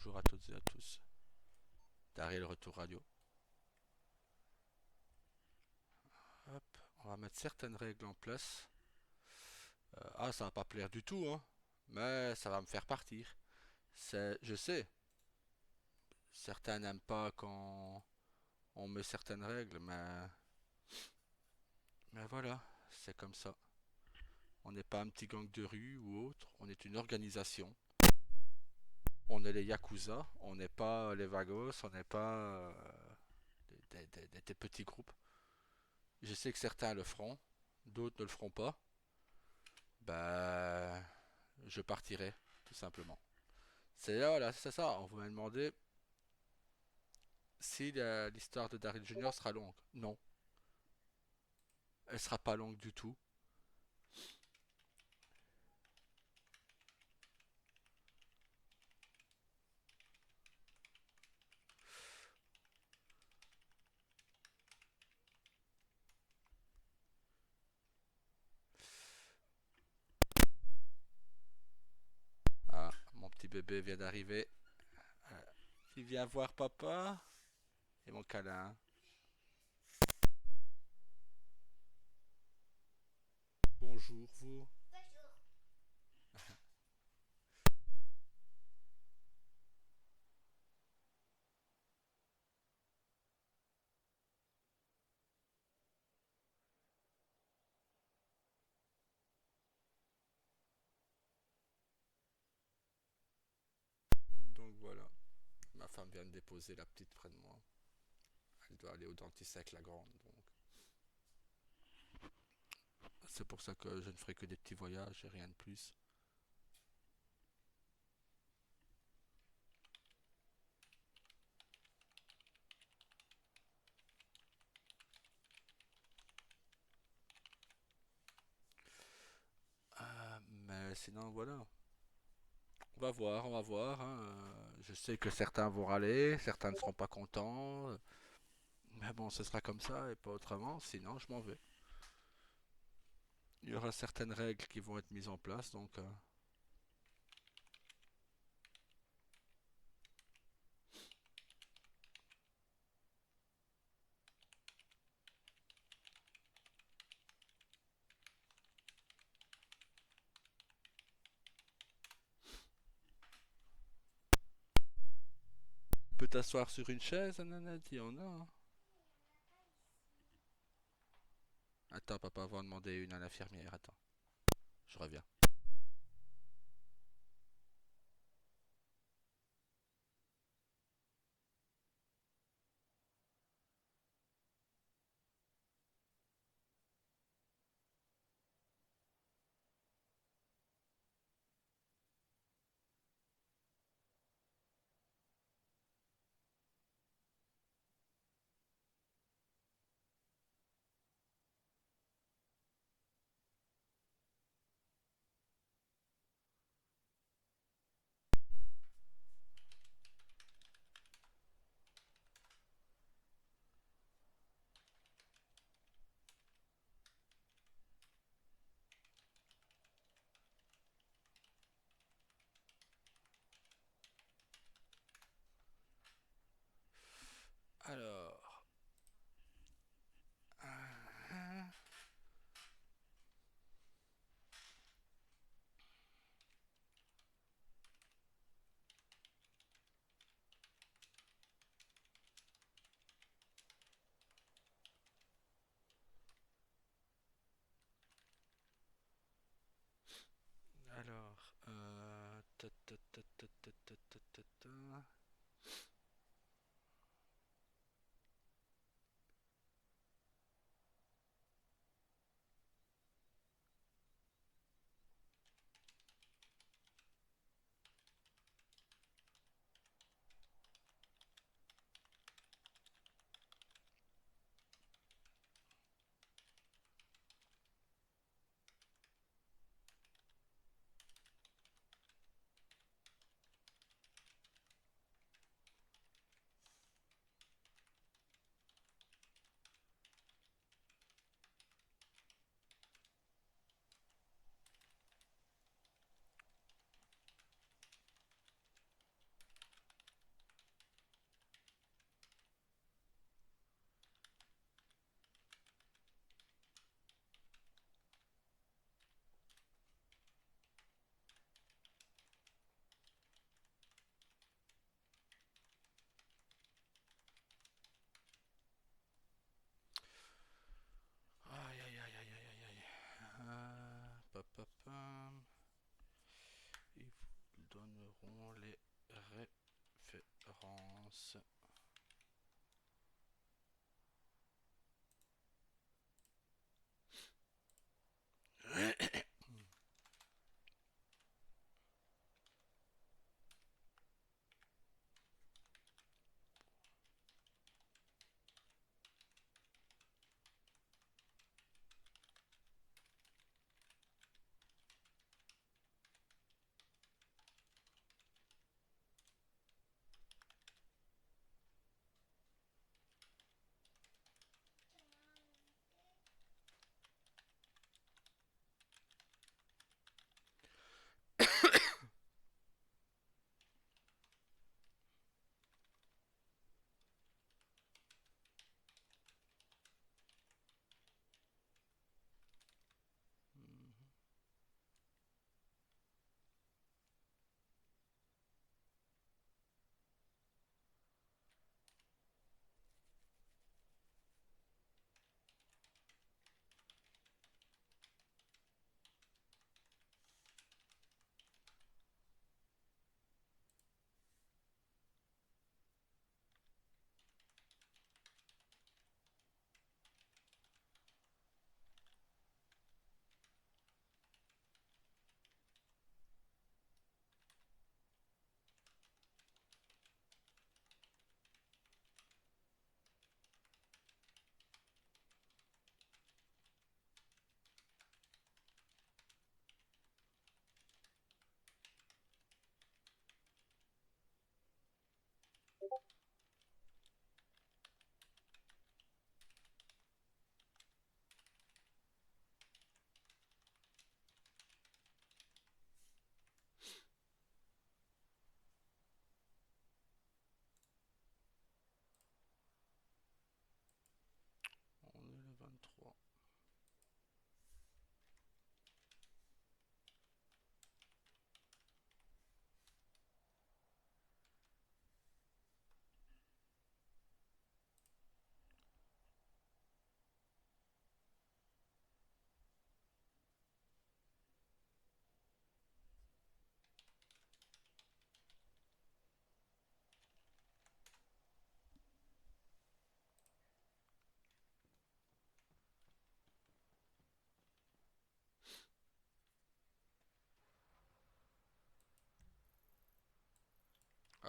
bonjour à toutes et à tous. Daryl Retour Radio. Hop, on va mettre certaines règles en place. Ça va pas plaire du tout, hein, mais ça va me faire partir. Je sais, certains n'aiment pas quand on met certaines règles, mais voilà, c'est comme ça. On n'est pas un petit gang de rue ou autre, on est une organisation. On est les Yakuza, on n'est pas les Vagos, on n'est pas des petits groupes. Je sais que certains le feront, d'autres ne le feront pas. Bah, je partirai, tout simplement. Voilà, c'est ça. On vous m'a demandé si l'histoire de Daryl Junior sera longue. Non, elle sera pas longue du tout. Ah, mon petit bébé vient d'arriver. Euh, Il vient voir papa et mon câlin. Bonjour vous. Donc voilà, ma femme vient de déposer la petite près de moi. Elle doit aller au dentiste avec la grande, donc c'est pour ça que je ne ferai que des petits voyages et rien de plus. Mais sinon voilà, on va voir, on va voir, hein. Je sais que certains vont râler, certains ne seront pas contents. Mais bon, ce sera comme ça et pas autrement, sinon je m'en vais. Il y aura certaines règles qui vont être mises en place, donc tu peux t'asseoir sur une chaise, Nanette, il y en a, hein. Attends, papa va en demander une à l'infirmière, attends, je reviens.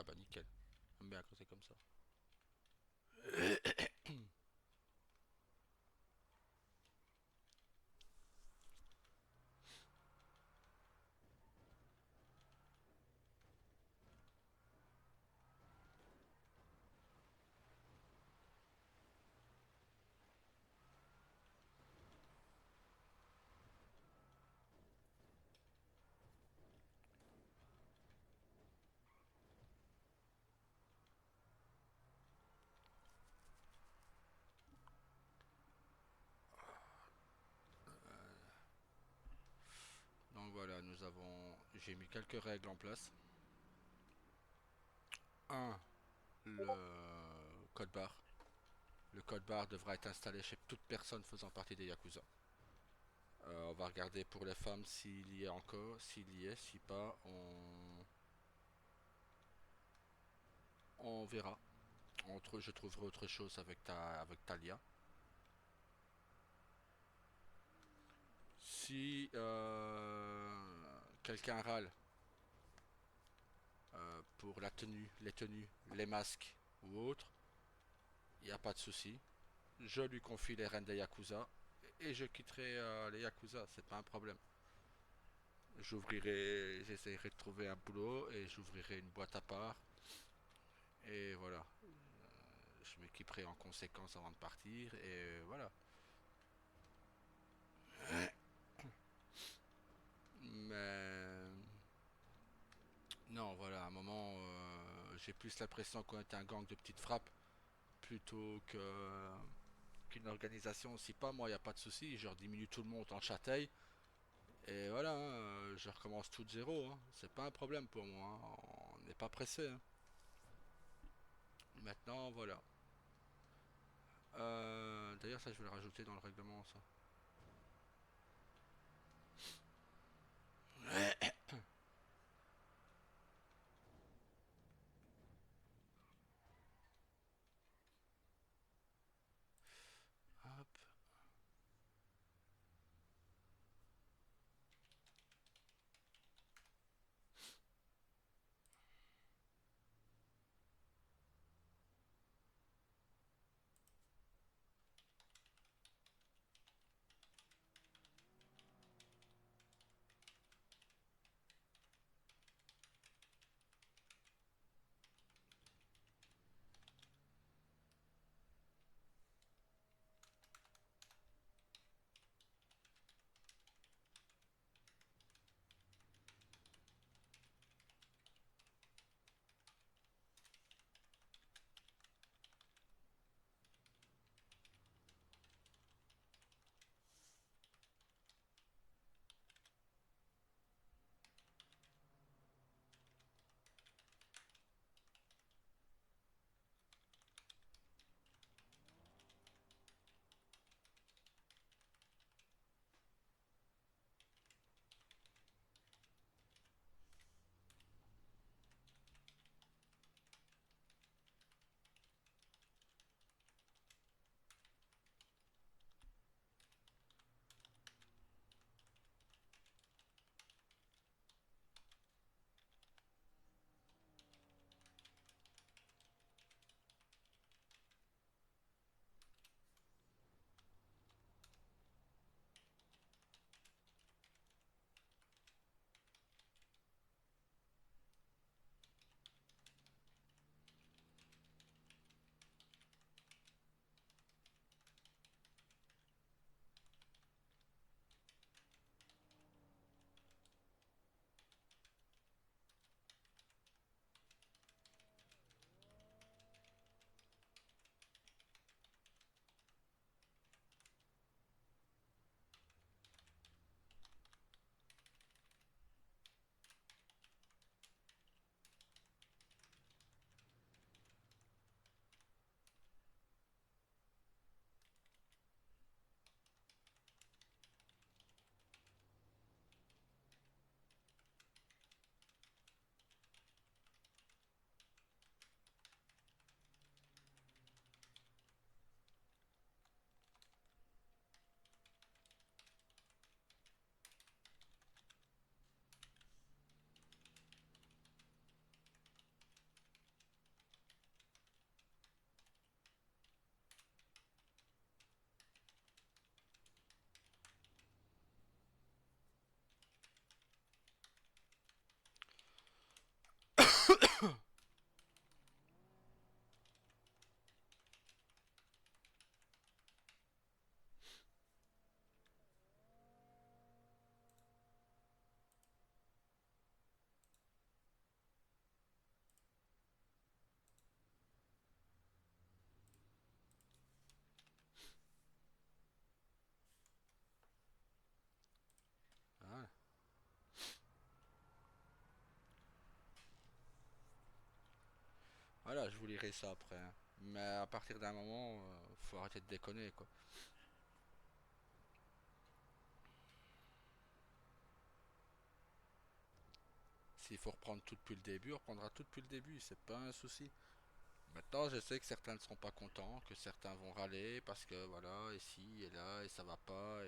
Ah bah nickel. J'aime bien quand c'est comme ça. Donc voilà, j'ai mis quelques règles en place. Un, le code barre. Le code barre devra être installé chez toute personne faisant partie des Yakuza. On va regarder pour les femmes s'il y est encore, s'il y est, si pas, on verra. Je trouverai autre chose avec Talia. Si quelqu'un râle pour la tenue, les tenues, les masques ou autre, il n'y a pas de souci. Je lui confie les rênes des Yakuza et je quitterai les Yakuza, c'est pas un problème. J'essaierai de trouver un boulot et j'ouvrirai une boîte à part. Et voilà, je m'équiperai en conséquence avant de partir et voilà. Mais non, voilà, à un moment, j'ai plus l'impression qu'on est un gang de petites frappes plutôt qu'une organisation. Si pas, moi, il n'y a pas de souci, je diminue tout le monde en châtaille. Et voilà, hein, je recommence tout de zéro, hein. C'est pas un problème pour moi, hein. On n'est pas pressé, hein. Maintenant, voilà. D'ailleurs, ça, je vais le rajouter dans le règlement, ça. Hop. Voilà, je vous lirai ça après, hein. Mais à partir d'un moment, faut arrêter de déconner, quoi. S'il faut reprendre tout depuis le début, on reprendra tout depuis le début, c'est pas un souci. Maintenant, je sais que certains ne seront pas contents, que certains vont râler parce que voilà, ici et là, et ça va pas.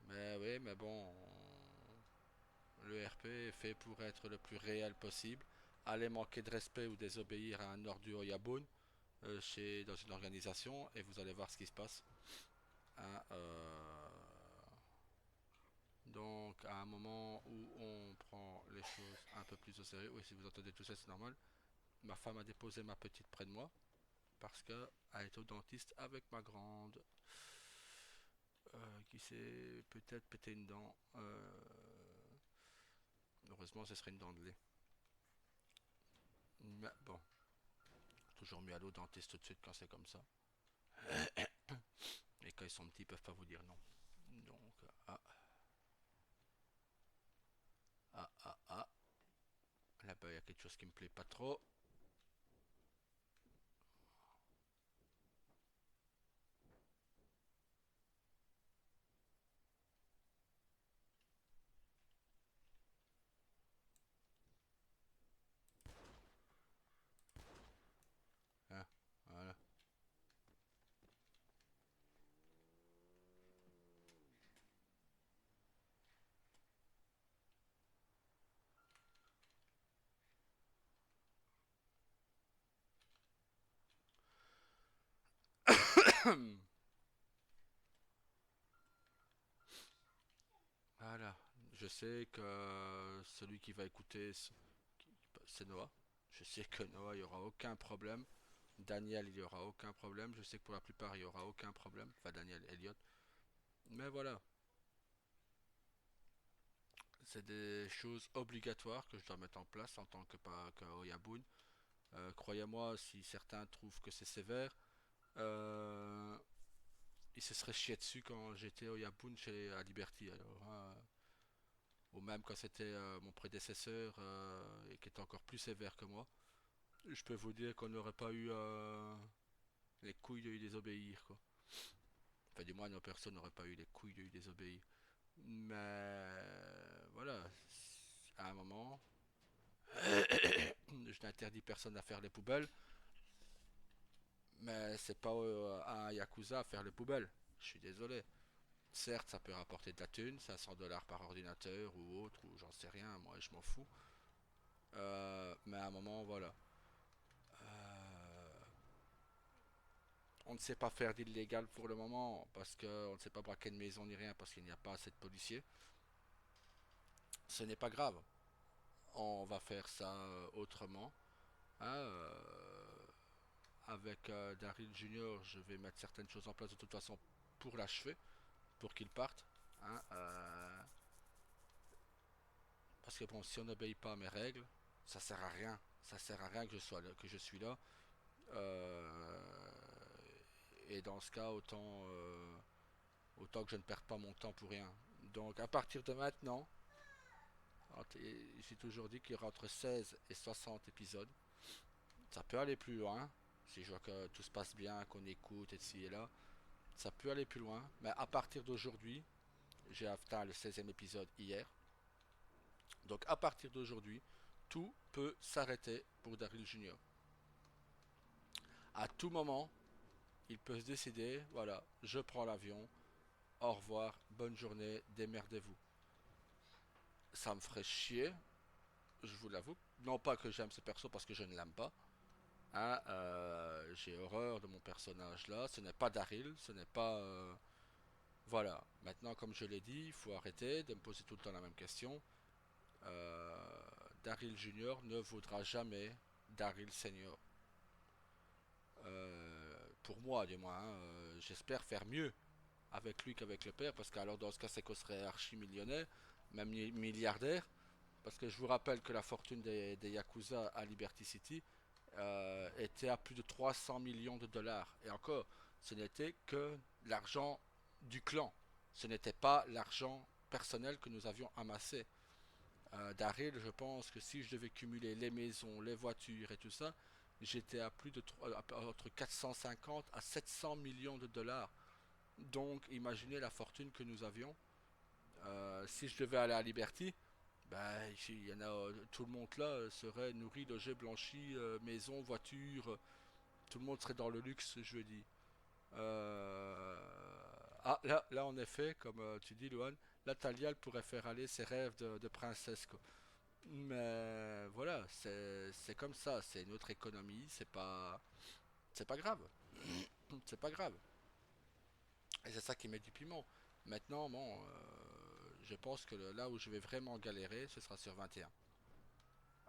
Mais oui, mais bon, le RP est fait pour être le plus réel possible. Aller manquer de respect ou désobéir à un ordre du Oyabun dans une organisation et vous allez voir ce qui se passe. Hein, donc, à un moment où on prend les choses un peu plus au sérieux, oui, si vous entendez tout ça, c'est normal. Ma femme a déposé ma petite près de moi parce qu'elle est au dentiste avec ma grande qui s'est peut-être pété une dent. Heureusement, ce serait une dent de lait. Mais bon, toujours mieux aller au dentiste tout de suite quand c'est comme ça. Et quand ils sont petits, ils peuvent pas vous dire non. Donc, ah. Là-bas, il y a quelque chose qui me plaît pas trop. Hein, voilà. Voilà. Je sais que celui qui va écouter, c'est Noah. Je sais que Noah, il n'y aura aucun problème. Daniel, il n'y aura aucun problème. Je sais que pour la plupart, il n'y aura aucun problème. Enfin, Daniel, Elliot. Mais voilà, c'est des choses obligatoires que je dois mettre en place en tant que Oyabun. Croyez-moi, si certains trouvent que c'est sévère, euh, ils se seraient chiés dessus quand j'étais Oyabun chez à Liberty. Alors, hein, ou même quand c'était mon prédécesseur et qui était encore plus sévère que moi. Je peux vous dire qu'on n'aurait pas eu les couilles de lui désobéir, quoi. Enfin, du moins, nos personnes n'auraient pas eu les couilles de lui désobéir. Mais voilà, à un moment, je n'interdis personne à faire les poubelles, mais c'est pas à un Yakuza à faire les poubelles. Je suis désolé. Certes, ça peut rapporter de la thune, 500 dollars par ordinateur ou autre, ou j'en sais rien, moi je m'en fous. Mais à un moment, voilà. Euh, on ne sait pas faire d'illégal pour le moment, parce qu'on ne sait pas braquer de maison ni rien, parce qu'il n'y a pas assez de policiers. Ce n'est pas grave. On va faire ça autrement. Hein, avec Daryl Junior, je vais mettre certaines choses en place de toute façon pour l'achever, pour qu'il parte. Hein, parce que bon, si on n'obéit pas à mes règles, ça sert à rien. Ça sert à rien que je sois là, que je suis là. Euh, et dans ce cas, autant que je ne perde pas mon temps pour rien. Donc à partir de maintenant, j'ai toujours dit qu'il y aura entre 16 et 60 épisodes. Ça peut aller plus loin. Si je vois que tout se passe bien, qu'on écoute, et ci et là, ça peut aller plus loin. Mais à partir d'aujourd'hui, j'ai atteint le 16e épisode hier. Donc à partir d'aujourd'hui, tout peut s'arrêter pour Daryl Junior. À tout moment, il peut se décider, voilà, je prends l'avion, au revoir, bonne journée, démerdez-vous. Ça me ferait chier, je vous l'avoue. Non pas que j'aime ce perso parce que je ne l'aime pas. Hein, j'ai horreur de mon personnage là. Ce n'est pas Daryl, ce n'est pas. Voilà. Maintenant, comme je l'ai dit, il faut arrêter de me poser tout le temps la même question. Euh, Daryl Junior ne vaudra jamais Daryl Senior. Pour moi, du moins, hein, j'espère faire mieux avec lui qu'avec le père, parce que alors dans ce cas, c'est qu'on serait archi millionnaire, même milliardaire. Parce que je vous rappelle que la fortune des Yakuza à Liberty City était à plus de 300 millions de dollars. Et encore, ce n'était que l'argent du clan. Ce n'était pas l'argent personnel que nous avions amassé. Daryl, je pense que si je devais cumuler les maisons, les voitures et tout ça, j'étais à plus de entre 450 à 700 millions de dollars. Donc imaginez la fortune que nous avions. Si je devais aller à Liberty, bah, il y en a, tout le monde là serait nourri, logé, blanchi, maison, voiture, tout le monde serait dans le luxe, je dis. Euh, là, en effet, comme tu dis, Luan, la Talia elle pourrait faire aller ses rêves de princesse, quoi. Mais voilà, c'est comme ça, c'est une autre économie, c'est pas grave, c'est pas grave. Et c'est ça qui met du piment. Maintenant, bon, je pense que là où je vais vraiment galérer, ce sera sur 21.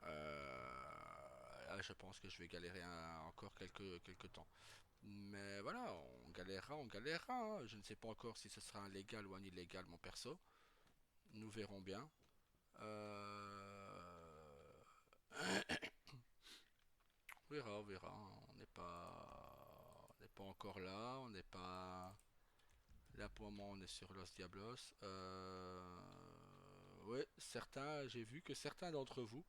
Là, je pense que je vais galérer encore quelques temps. Mais voilà, on galérera, hein. Je ne sais pas encore si ce sera un légal ou un illégal, mon perso. Nous verrons bien. On verra. On n'est pas encore là. On n'est pas là pour le moment. On est sur Los Diablos. Ouais, certains. J'ai vu que certains d'entre vous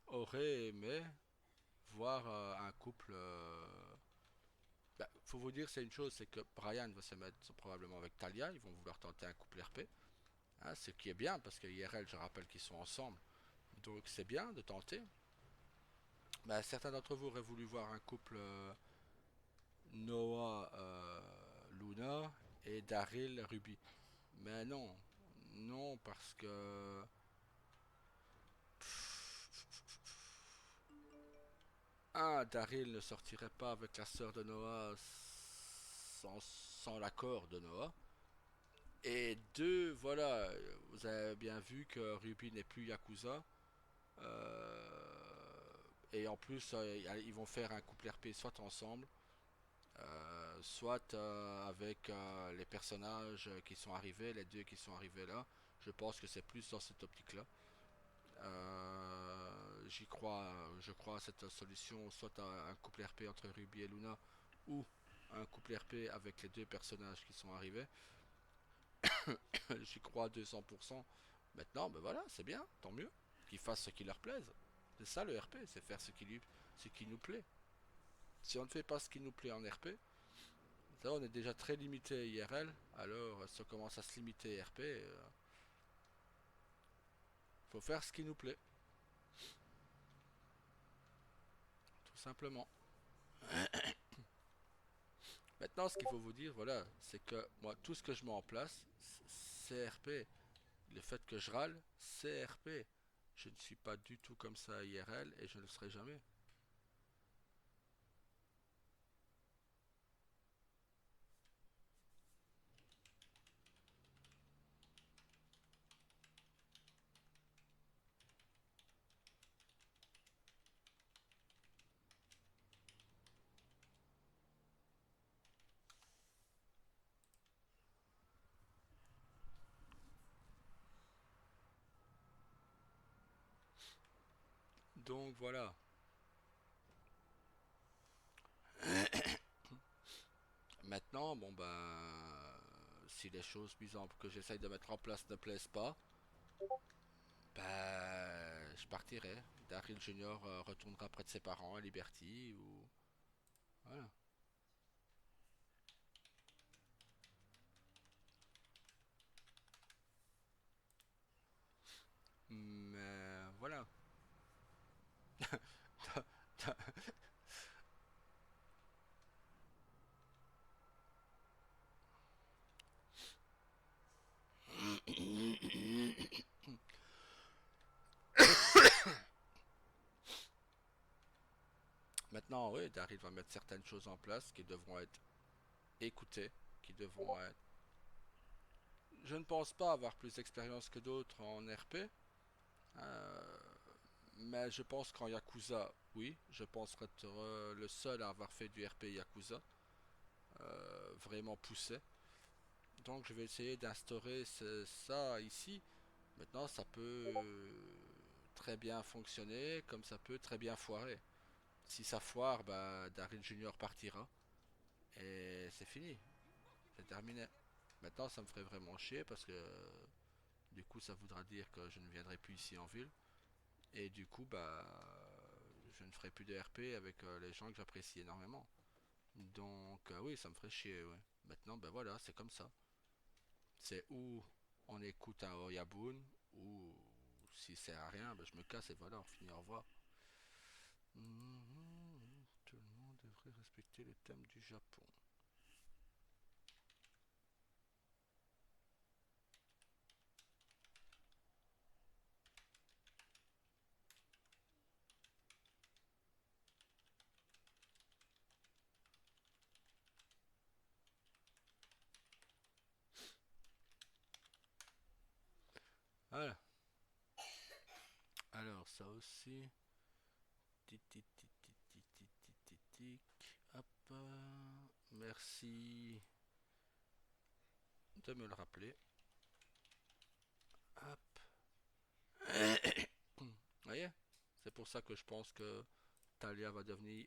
auraient aimé voir un couple. Bah, faut vous dire, c'est une chose, c'est que Brian va se mettre probablement avec Talia. Ils vont vouloir tenter un couple RP. Hein, ce qui est bien parce que IRL, je rappelle qu'ils sont ensemble. Donc c'est bien de tenter. Bah, certains d'entre vous auraient voulu voir un couple Noah Luna et Daryl Ruby. Mais non, non parce que Daryl ne sortirait pas avec la sœur de Noah sans l'accord de Noah. Et deux, voilà, vous avez bien vu que Ruby n'est plus Yakuza. Et en plus, ils vont faire un couple RP soit ensemble, soit avec les personnages qui sont arrivés, les deux qui sont arrivés là. Je pense que c'est plus dans cette optique-là. Je crois à cette solution, soit un couple RP entre Ruby et Luna, ou un couple RP avec les deux personnages qui sont arrivés. J'y crois à 200%. Maintenant, ben voilà, c'est bien, tant mieux. Qu'ils fassent ce qui leur plaise. C'est ça le RP, c'est faire ce qui nous plaît. Si on ne fait pas ce qui nous plaît en RP, ça, on est déjà très limité IRL. Alors, si on commence à se limiter RP, faut faire ce qui nous plaît, tout simplement. Maintenant, ce qu'il faut vous dire, voilà, c'est que moi, tout ce que je mets en place, c'est RP. Le fait que je râle, c'est RP. Je ne suis pas du tout comme ça IRL et je ne le serai jamais. Donc voilà. Maintenant, bon ben, si les choses que j'essaye de mettre en place ne plaisent pas, ben, je partirai. Daryl Junior retournera près de ses parents à Liberty ou voilà. Mais voilà. Maintenant, oui, Daryl va mettre certaines choses en place qui devront être écoutées, qui devront être. Je ne pense pas avoir plus d'expérience que d'autres en RP, euh, mais je pense qu'en Yakuza, oui, je pense être le seul à avoir fait du RP Yakuza, vraiment poussé. Donc je vais essayer d'instaurer ça ici. Maintenant, ça peut très bien fonctionner, comme ça peut très bien foirer. Si ça foire, bah, Daryl Junior partira. Et c'est fini. C'est terminé. Maintenant, ça me ferait vraiment chier parce que du coup, ça voudra dire que je ne viendrai plus ici en ville. Et du coup, bah, je ne ferai plus de RP avec les gens que j'apprécie énormément. Donc oui, ça me ferait chier, ouais. Maintenant, ben voilà, c'est comme ça. C'est où on écoute un Oyabun, ou si c'est à rien, ben je me casse et voilà, on finit, au revoir. Tout le monde devrait respecter le thème du Japon. Voilà. Alors, ça aussi. Tic, tic, tic, tic, tic, tic, tic, tic, tic. Hop. Merci de me le rappeler. Hop. Vous voyez? C'est pour ça que je pense que Talia va devenir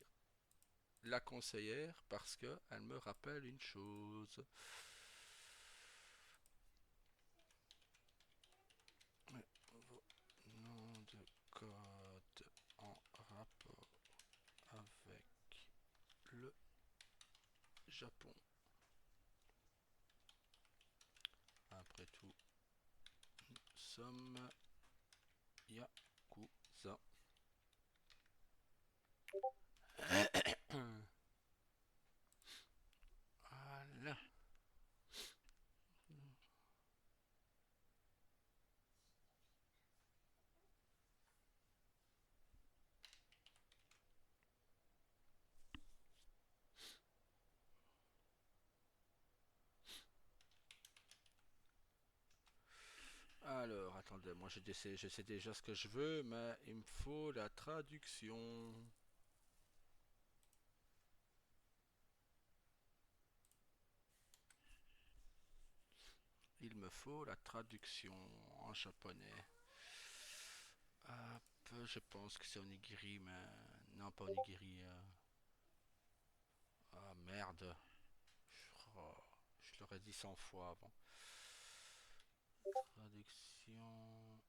la conseillère parce qu'elle me rappelle une chose. Nom de code en rapport avec le Japon. Après tout, nous sommes Yakuza. Voilà. Alors, attendez, moi je sais déjà ce que je veux, mais il me faut la traduction. Il me faut la traduction en japonais. Hop, je pense que c'est onigiri, mais non, pas onigiri. Ah merde, oh, je l'aurais dit 100 fois avant. Traduction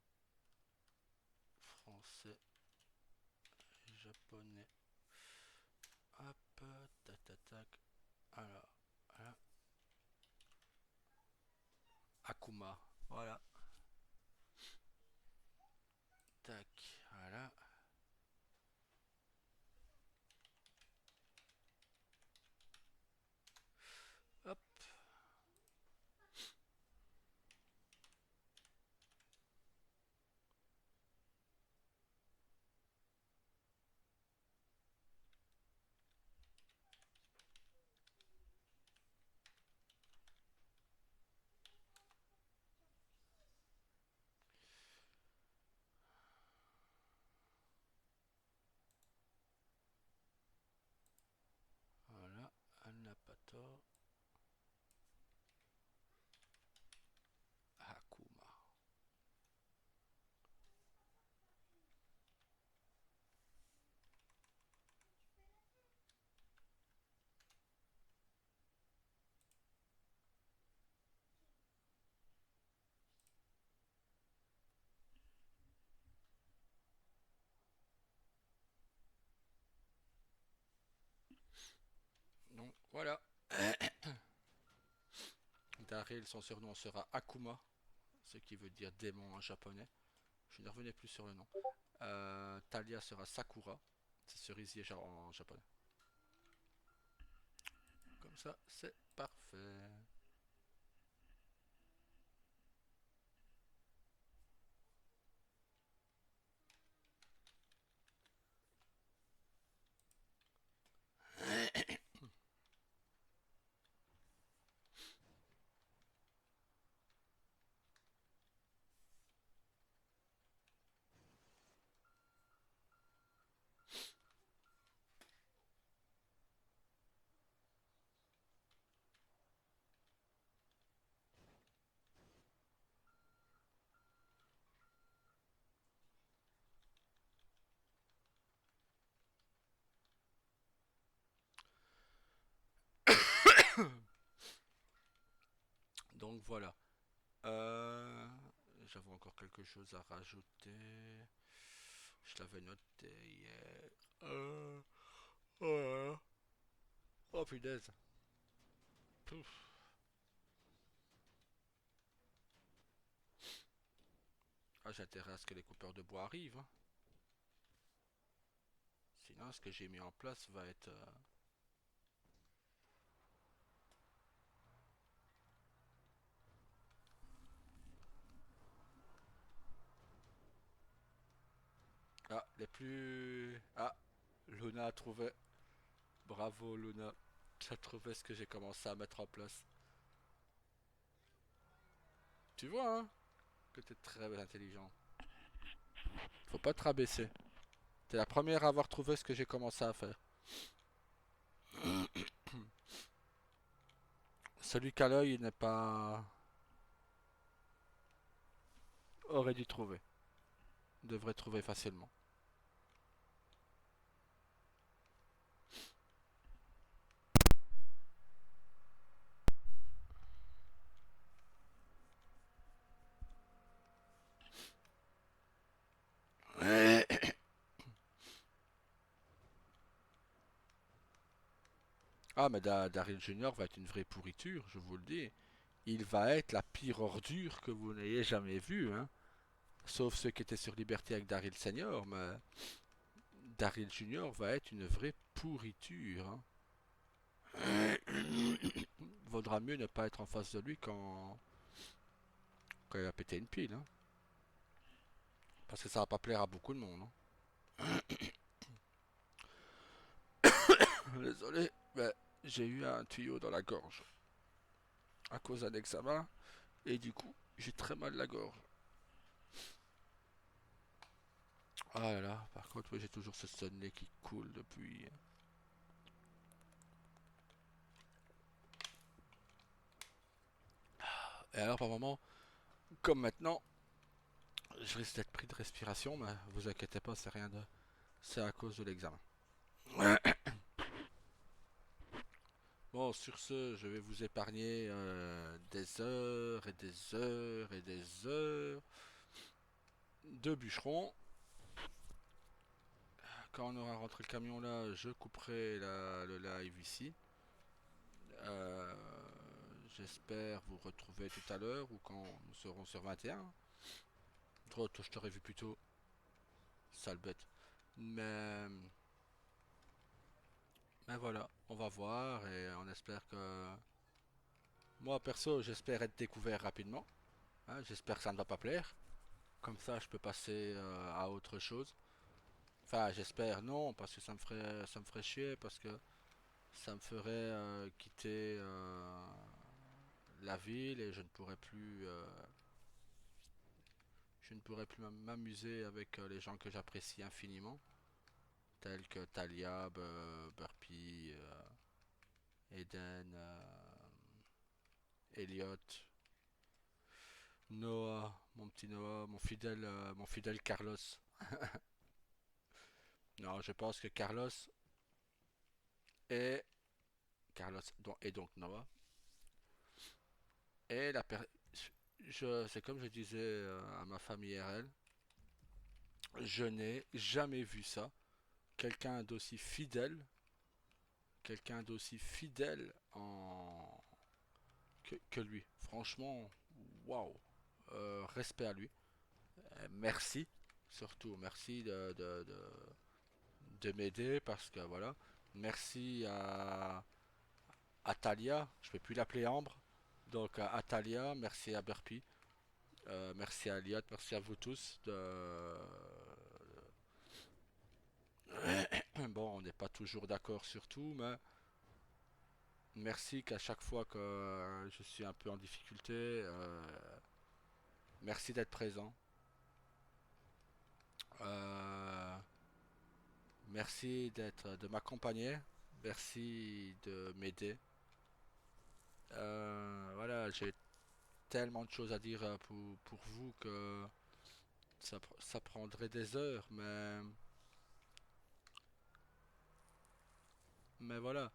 français, japonais. Hop, tac tac tac. Alors, voilà. Akuma, voilà. Tac, voilà. Hop, voilà. Elle n'a pas tort. Akuma. Donc voilà. Daryl, son surnom sera Akuma, ce qui veut dire démon en japonais. Je ne revenais plus sur le nom. Talia sera Sakura, c'est cerisier en japonais. Comme ça, c'est parfait. Donc voilà. J'avais encore quelque chose à rajouter. Je l'avais noté hier. Oh, oh punaise. Pouf. Ah, j'ai intérêt à ce que les coupeurs de bois arrivent, hein. Sinon, ce que j'ai mis en place va être... Ah, les plus... Ah, Luna a trouvé. Bravo, Luna. Tu as trouvé ce que j'ai commencé à mettre en place. Tu vois, hein, que t'es très intelligent. Faut pas te rabaisser. T'es la première à avoir trouvé ce que j'ai commencé à faire. Celui qu'à l'œil n'est pas... aurait dû trouver. Devrait trouver facilement. Ah, mais Daryl Junior va être une vraie pourriture, je vous le dis. Il va être la pire ordure que vous n'ayez jamais vue, hein. Sauf ceux qui étaient sur Liberté avec Daryl Senior, mais Daryl Junior va être une vraie pourriture, hein. Vaudra mieux ne pas être en face de lui quand il va péter une pile, hein. Parce que ça va pas plaire à beaucoup de monde, hein. Désolé, mais j'ai eu un tuyau dans la gorge à cause d'un examen et du coup j'ai très mal la gorge. Ah là là, par contre, oui, j'ai toujours ce sonnet qui coule depuis. Et alors, par moment, comme maintenant, je risque d'être pris de respiration, mais vous inquiétez pas, c'est rien de. C'est à cause de l'examen. Bon, sur ce, je vais vous épargner des heures et des heures et des heures de bûcheron. Quand on aura rentré le camion là, je couperai le live ici. Euh, J'espère vous retrouver tout à l'heure ou quand nous serons sur 21. Toi, je t'aurais vu plus tôt, sale bête. Mais, mais voilà, on va voir et on espère que... Moi, perso, j'espère être découvert rapidement, hein. J'espère que ça ne va pas plaire. Comme ça, je peux passer à autre chose. Enfin, j'espère non, parce que ça me ferait chier, parce que ça me ferait quitter la ville et je ne pourrais plus m'amuser avec les gens que j'apprécie infiniment, tels que Talia, Burpee, Eden, Elliot, Noah, mon petit Noah, mon fidèle Carlos. Non, je pense que est Carlos et donc Noah est c'est comme je disais à ma famille RL, je n'ai jamais vu ça. Quelqu'un d'aussi fidèle, quelqu'un d'aussi fidèle que lui. Franchement, waouh. Respect à lui. Merci, surtout merci de m'aider parce que voilà. Merci à Talia, je ne peux plus l'appeler Ambre. Donc à Talia, merci à Burpee, merci à Elliot, merci à vous tous. Bon, on n'est pas toujours d'accord sur tout, mais merci qu'à chaque fois que je suis un peu en difficulté, merci d'être présent. Euh, Merci de m'accompagner. Merci de m'aider. Voilà, j'ai tellement de choses à dire pour vous que ça prendrait des heures, mais voilà.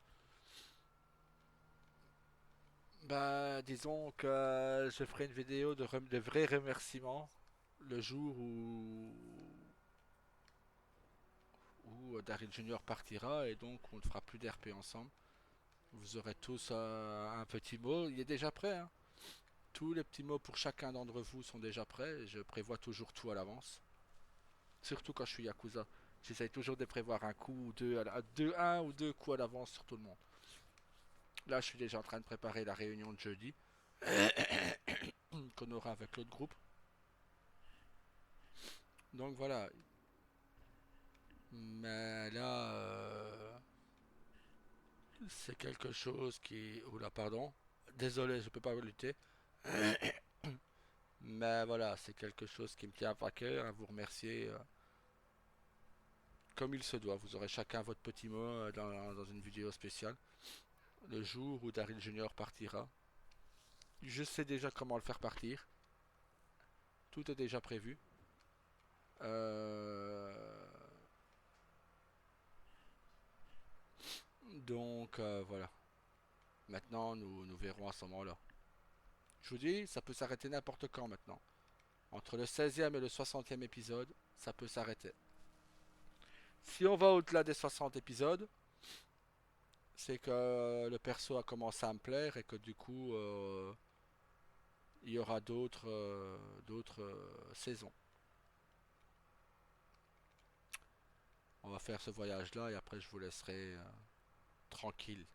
Bah, disons que je ferai une vidéo de vrais remerciements le jour où Daryl Junior partira et donc on ne fera plus d'RP ensemble. Vous aurez tous un petit mot. Il est déjà prêt, hein. Tous les petits mots pour chacun d'entre vous sont déjà prêts. Je prévois toujours tout à l'avance. Surtout quand je suis Yakuza. J'essaye toujours de prévoir un coup ou deux, un ou deux coups à l'avance sur tout le monde. Là, je suis déjà en train de préparer la réunion de jeudi qu'on aura avec l'autre groupe. Donc voilà. Mais là, c'est quelque chose qui... Oula, pardon. Désolé, je peux pas lutter. Mais voilà, c'est quelque chose qui me tient à cœur. À vous remercier comme il se doit. Vous aurez chacun votre petit mot dans une vidéo spéciale. Le jour où Daryl Junior partira. Je sais déjà comment le faire partir. Tout est déjà prévu. Donc voilà. Maintenant, nous verrons à ce moment-là. Je vous dis, ça peut s'arrêter n'importe quand maintenant. Entre le 16e et le 60e épisode, ça peut s'arrêter. Si on va au-delà des 60 épisodes, c'est que le perso a commencé à me plaire et que du coup, il y aura d'autres saisons. On va faire ce voyage-là et après je vous laisserai tranquille.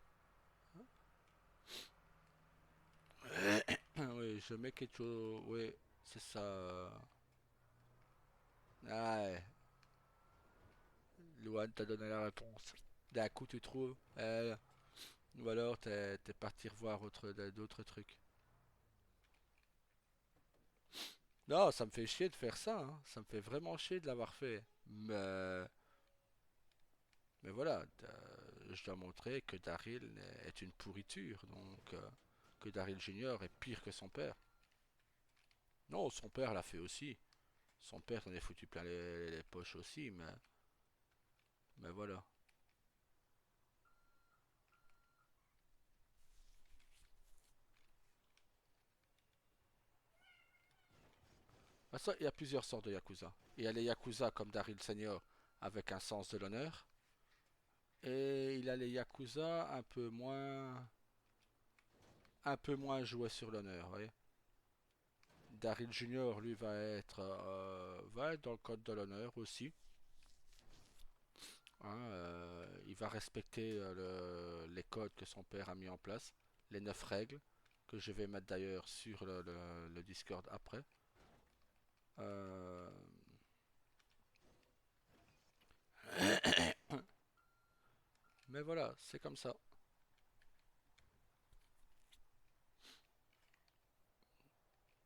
Oui, je mets quelque chose. Oui, c'est ça. Ah ouais, Luan t'a donné la réponse. D'un coup, tu trouves. Ou alors, t'es parti revoir d'autres trucs. Non, ça me fait chier de faire ça, hein. Ça me fait vraiment chier de l'avoir fait. Mais voilà, je dois montrer que Daryl est une pourriture. Donc, que Daryl Junior est pire que son père. Non, son père l'a fait aussi. Son père s'en est foutu plein les poches aussi, mais voilà. Ah, ça, il y a plusieurs sortes de Yakuza. Il y a les Yakuza comme Daryl Senior avec un sens de l'honneur. Et il y a les Yakuza un peu moins joués sur l'honneur, vous voyez. Daryl Junior, lui, va être dans le code de l'honneur aussi. Hein, il va respecter les codes que son père a mis en place, les 9 règles, que je vais mettre d'ailleurs sur le Discord après. Euh, Mais voilà, c'est comme ça.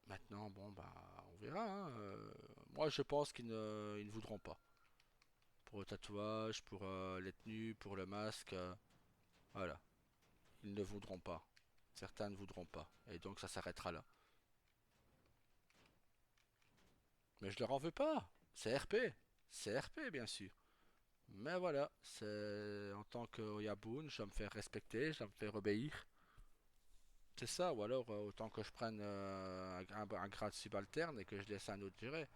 Maintenant, bon, bah, on verra, hein. Moi, je pense qu'ils ne voudront pas. Pour le tatouage, pour les tenues, pour le masque, voilà. Ils ne voudront pas. Certains ne voudront pas. Et donc, ça s'arrêtera là. Mais je leur en veux pas. C'est RP. C'est RP, bien sûr. Mais voilà, c'est en tant que Oyabun, je dois me faire respecter, je dois me faire obéir. C'est ça, ou alors autant que je prenne un grade subalterne et que je laisse un autre gérer.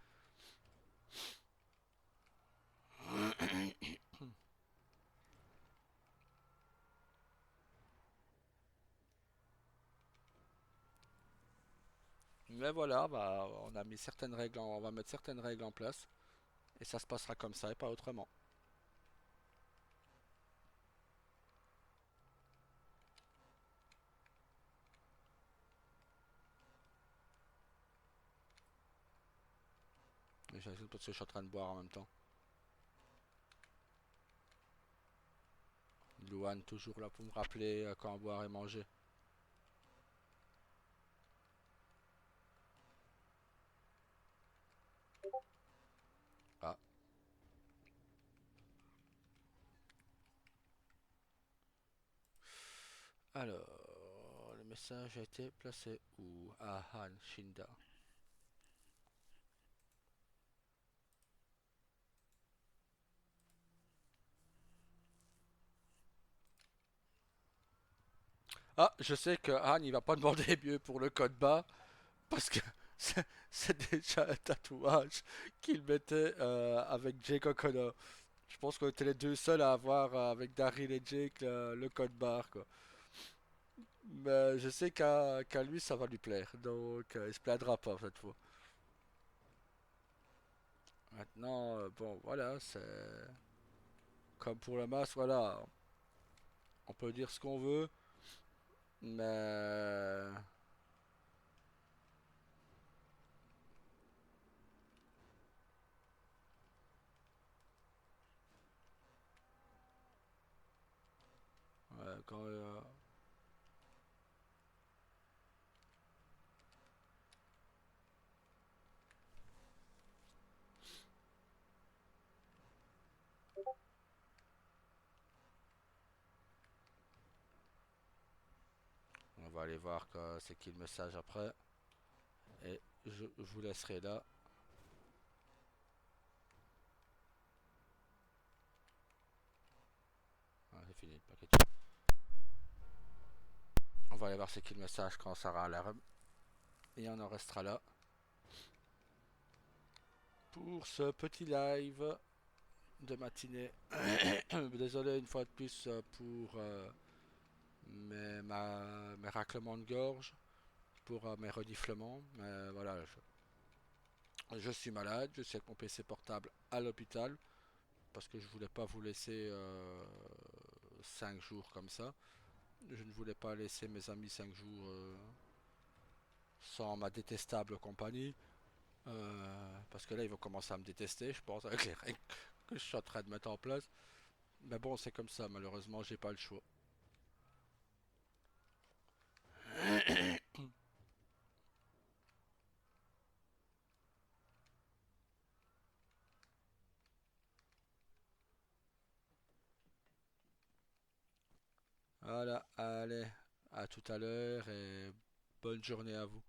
Mais voilà, bah, on a mis certaines règles, on va mettre certaines règles en place et ça se passera comme ça et pas autrement. Et j'ajoute parce que je suis en train de boire en même temps. Louane toujours là pour me rappeler quand boire et manger. Ah, alors, le message a été placé où? À Han Shinda. Ah, je sais que Han il va pas demander mieux pour le code bas parce que c'est déjà un tatouage qu'il mettait avec Jake O'Connor. Je pense qu'on était les deux seuls à avoir avec Daryl et Jake le code barre quoi. Mais je sais qu'à lui ça va lui plaire, donc il se plaindra pas cette fois. Maintenant, bon voilà, c'est comme pour le masque, voilà, on peut dire ce qu'on veut, mais ouais, quand on va aller voir c'est qui le message après, et je vous laisserai là. Ah, c'est fini le paquet. On va aller voir c'est qui le message quand ça aura l'alarme, et on en restera là pour ce petit live de matinée. Désolé une fois de plus pour mes raclements de gorge, pour mes reniflements. Mais voilà, je suis malade, je suis avec mon PC portable à l'hôpital parce que je voulais pas vous laisser 5 jours comme ça. Je ne voulais pas laisser mes amis 5 jours sans ma détestable compagnie. Parce que là, ils vont commencer à me détester, je pense, avec les règles que je suis en train de mettre en place. Mais bon, c'est comme ça, malheureusement, j'ai pas le choix. Voilà, allez, à tout à l'heure et bonne journée à vous.